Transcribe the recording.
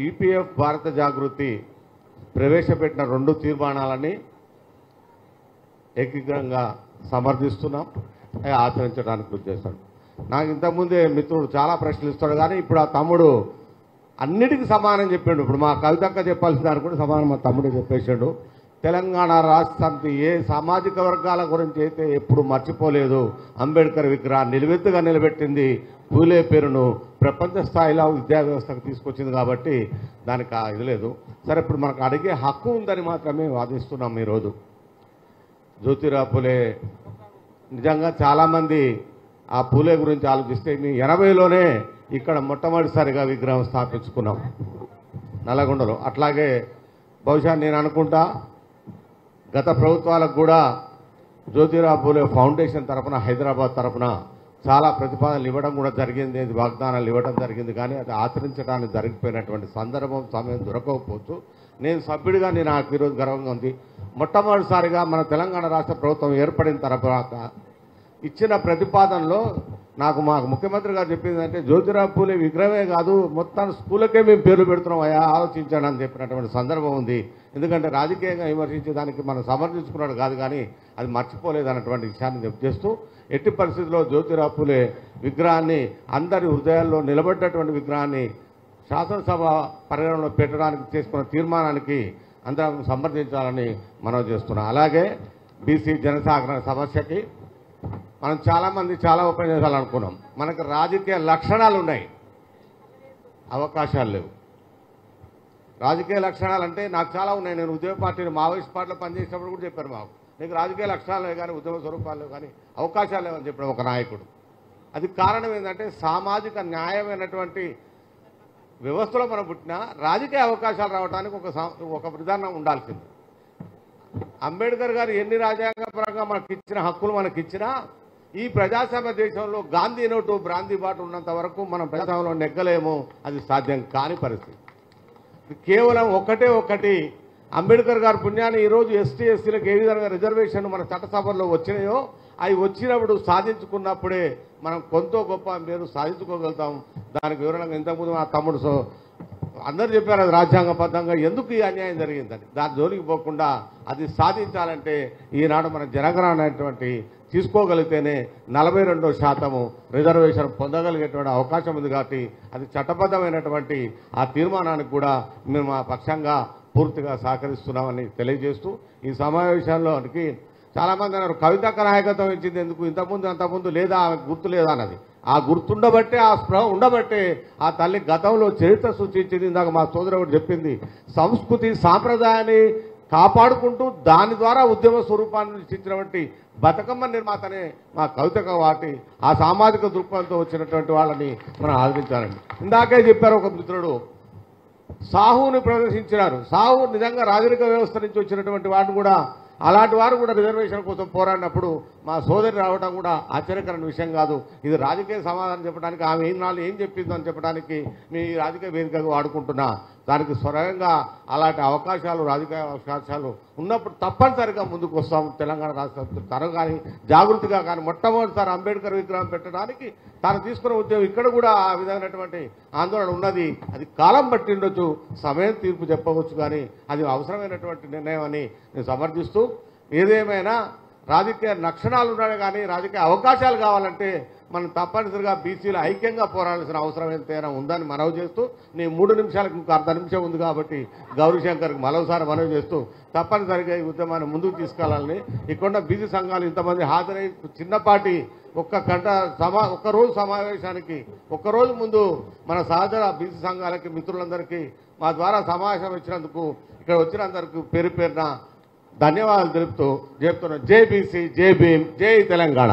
EPF భారత జాగృతి ప్రవేశపెట్టిన 2 తీర్మానాలని ఏకీకరంగా సమర్థిస్తున్నాం, ఆచరించడానికి కృషి చేస్తాడు. నాకు ఇంతకుముందే మిత్రుడు చాలా ప్రశ్నలు ఇస్తాడు, కానీ ఇప్పుడు ఆ తమ్ముడు అన్నిటికీ సమానం చెప్పాడు. ఇప్పుడు మా కవితక్క చెప్పాల్సిన దానికి కూడా సమానం మా తమ్ముడే చెప్పేశాడు. తెలంగాణ రాష్ట్ర సమితి ఏ సామాజిక వర్గాల గురించి అయితే ఎప్పుడు మర్చిపోలేదు. అంబేద్కర్ విగ్రహాన్ని నిలువెత్తుగా నిలబెట్టింది, పూలే పేరును ప్రపంచ స్థాయిలో విద్యా వ్యవస్థకు తీసుకొచ్చింది. కాబట్టి దానికి ఇది లేదు. సరే, ఇప్పుడు మనకు అడిగే హక్కు ఉందని మాత్రమే వాదిస్తున్నాం. ఈరోజు జ్యోతిరావు పూలే నిజంగా చాలామంది ఆ పూలే గురించి ఆలోచిస్తే 80లోనే ఇక్కడ మొట్టమొదటిసారిగా విగ్రహం స్థాపించుకున్నాం నల్లగొండలో. అట్లాగే బహుశా నేను అనుకుంటా గత ప్రభుత్వాలకు కూడా జ్యోతిరావు పూలే ఫౌండేషన్ తరఫున హైదరాబాద్ తరఫున చాలా ప్రతిపాదనలు ఇవ్వడం కూడా జరిగింది, వాగ్దానాలు ఇవ్వడం జరిగింది. కానీ అది ఆచరించడానికి జరిగిపోయినటువంటి సందర్భం సమయం దొరకకపోవచ్చు. నేను సభ్యుడిగా నాకు ఈరోజు గర్వంగా ఉంది. మొట్టమొదటిసారిగా మన తెలంగాణ రాష్ట్ర ప్రభుత్వం ఏర్పడిన తర్వాత ఇచ్చిన ప్రతిపాదనలో మాకు ముఖ్యమంత్రి గారు చెప్పింది అంటే జ్యోతిరావు పూలే విగ్రహమే కాదు, మొత్తం స్కూళ్ళకే మేము పేర్లు పెడుతున్నాం అయ్యా, ఆలోచించాను అని చెప్పినటువంటి సందర్భం ఉంది. ఎందుకంటే రాజకీయంగా విమర్శించేదానికి మనం సమర్థించుకున్నాడు కాదు, కానీ అది మర్చిపోలేదు అన్నటువంటి విషయాన్ని చెప్తూ ఎట్టి పరిస్థితుల్లో జ్యోతిరావు పూలే విగ్రహాన్ని అందరి హృదయాల్లో నిలబడ్డటువంటి విగ్రహాన్ని శాసనసభ పరిగణనలో పెట్టడానికి చేసుకున్న తీర్మానానికి అందరం సమర్థించాలని మనం చేస్తున్నాం. అలాగే బీసీ జనసాగరణ సమస్యకి మనం చాలామంది చాలా ఉపన్యాసాలు అనుకున్నాం. మనకు రాజకీయ లక్షణాలు ఉన్నాయి, అవకాశాలు లేవు. రాజకీయ లక్షణాలు అంటే నాకు చాలా ఉన్నాయి. నేను ఉద్యమ పార్టీని మావోయిస్ట్ పార్టీలో పనిచేసినప్పుడు కూడా చెప్పారు, మాకు నీకు రాజకీయ లక్షణాలు లేవు కానీ ఉద్యమ స్వరూపాలు లేవు కానీ అవకాశాలు లేవని చెప్పడం ఒక నాయకుడు. అది కారణం ఏంటంటే సామాజిక న్యాయమైనటువంటి వ్యవస్థలో మనం పుట్టినా రాజకీయ అవకాశాలు రావడానికి ఒక విధానం ఉండాల్సింది. అంబేద్కర్ గారు ఎన్ని రాజ్యాంగపరంగా మనకిచ్చిన హక్కులు మనకిచ్చినా ఈ ప్రజాస్వామ్య దేశంలో గాంధీ నోటు బ్రాందీ బాటు ఉన్నంత వరకు మనం ప్రజాస్వామ్యంలో నెగ్గలేము, అది సాధ్యం కాని పరిస్థితి. కేవలం ఒకటి అంబేద్కర్ గారి పుణ్యాన్ని ఈరోజు ఎస్టీ ఎస్సీలకు ఏ విధంగా రిజర్వేషన్ మన చట్టసభల్లో వచ్చినాయో అవి వచ్చినప్పుడు సాధించుకున్నప్పుడే మనం కొంత గొప్ప మీరు సాధించుకోగలుగుతాం. దానికి వివరణగా ఇంతకుముందు మా తమ్ముడు అందరూ చెప్పారు అది రాజ్యాంగబద్ధంగా ఎందుకు ఈ అన్యాయం జరిగిందని. దాని జోలికి పోకుండా అది సాధించాలంటే ఈనాడు మన జనగణన అనేటువంటి తీసుకోగలిగితేనే 42% రిజర్వేషన్ పొందగలిగేటువంటి అవకాశం ఉంది. కాబట్టి అది చట్టబద్ధమైనటువంటి ఆ తీర్మానానికి కూడా మేము మా పక్షంగా పూర్తిగా సహకరిస్తున్నామని తెలియజేస్తూ ఈ సమావేశంలోనికి చాలామంది అన్నారు కవితక్క నాయకత్వం ఇచ్చింది ఎందుకు, అంతకుముందు లేదా ఆమెకు గుర్తు లేదా అన్నది. ఆ గుర్తుండబట్టే ఆ స్పృహ ఉండబట్టే ఆ తల్లి గతంలో చరిత్ర సూచించింది. ఇందాక మా సోదరుడు చెప్పింది, సంస్కృతి సాంప్రదాయాన్ని కాపాడుకుంటూ దాని ద్వారా ఉద్యమ స్వరూపాన్ని సృష్టించినటువంటి బతుకమ్మ నిర్మాతనే మా కవితక వాటి ఆ సామాజిక దృక్పథంతో వచ్చినటువంటి వాళ్ళని మనం ఆదరించాలండి. ఇందాకే చెప్పారు ఒక మిత్రుడు, సాహుని ప్రదర్శించినారు. సాహు నిజంగా రాజరిక వ్యవస్థ నుంచి వచ్చినటువంటి వాటిని కూడా అలాంటి వారు కూడా రిజర్వేషన్ కోసం పోరాడినప్పుడు మా సోదరి రావడం కూడా ఆశ్చర్యకరమైన విషయం కాదు. ఇది రాజకీయ సమాధానం చెప్పడానికి ఆమె ఏం చెప్పిందో అని చెప్పడానికి మీ రాజకీయ వేదికగా వాడుకుంటున్నా. దానికి స్వయంగా అలాంటి అవకాశాలు రాజకీయ అవకాశాలు ఉన్నప్పుడు తప్పనిసరిగా ముందుకు వస్తాం. తెలంగాణ రాష్ట్ర తను కానీ జాగృతిగా కానీ మొట్టమొదటిసారి అంబేద్కర్ విగ్రహం పెట్టడానికి తాను తీసుకున్న ఉద్యమం ఇక్కడ కూడా ఆ విధమైనటువంటి ఆందోళన ఉన్నది. అది కాలం బట్టి ఉండొచ్చు, సమయం తీర్పు చెప్పవచ్చు, కానీ అది అవసరమైనటువంటి నిర్ణయం అని నేను సమర్థిస్తూ ఏదేమైనా రాజకీయ లక్షణాలు ఉన్నాయి కానీ రాజకీయ అవకాశాలు కావాలంటే మనం తప్పనిసరిగా బీసీలు ఐక్యంగా పోరాడాల్సిన అవసరం ఎంతైనా ఉందని మనవి చేస్తూ నీ 3 నిమిషాలకు ఇంకో అర్ధ నిమిషం ఉంది కాబట్టి గౌరీశంకర్కి మరోసారి మనవి చేస్తూ తప్పనిసరిగా ఈ ఉద్యమాన్ని ముందుకు తీసుకెళ్లాలని ఇక్కడ బీసీ సంఘాలు ఇంతమంది హాజరై చిన్నపాటి ఒక్కరోజు సమావేశానికి ఒక్కరోజు ముందు మన సహచర బీసీ సంఘాలకి మిత్రులందరికీ మా ద్వారా సమావేశం ఇచ్చినందుకు ఇక్కడ వచ్చినందరికీ పేరున ధన్యవాదాలు తెలుపుతూ చెప్తున్నాను. జై బీసీ, జై భీమ్, జై తెలంగాణ.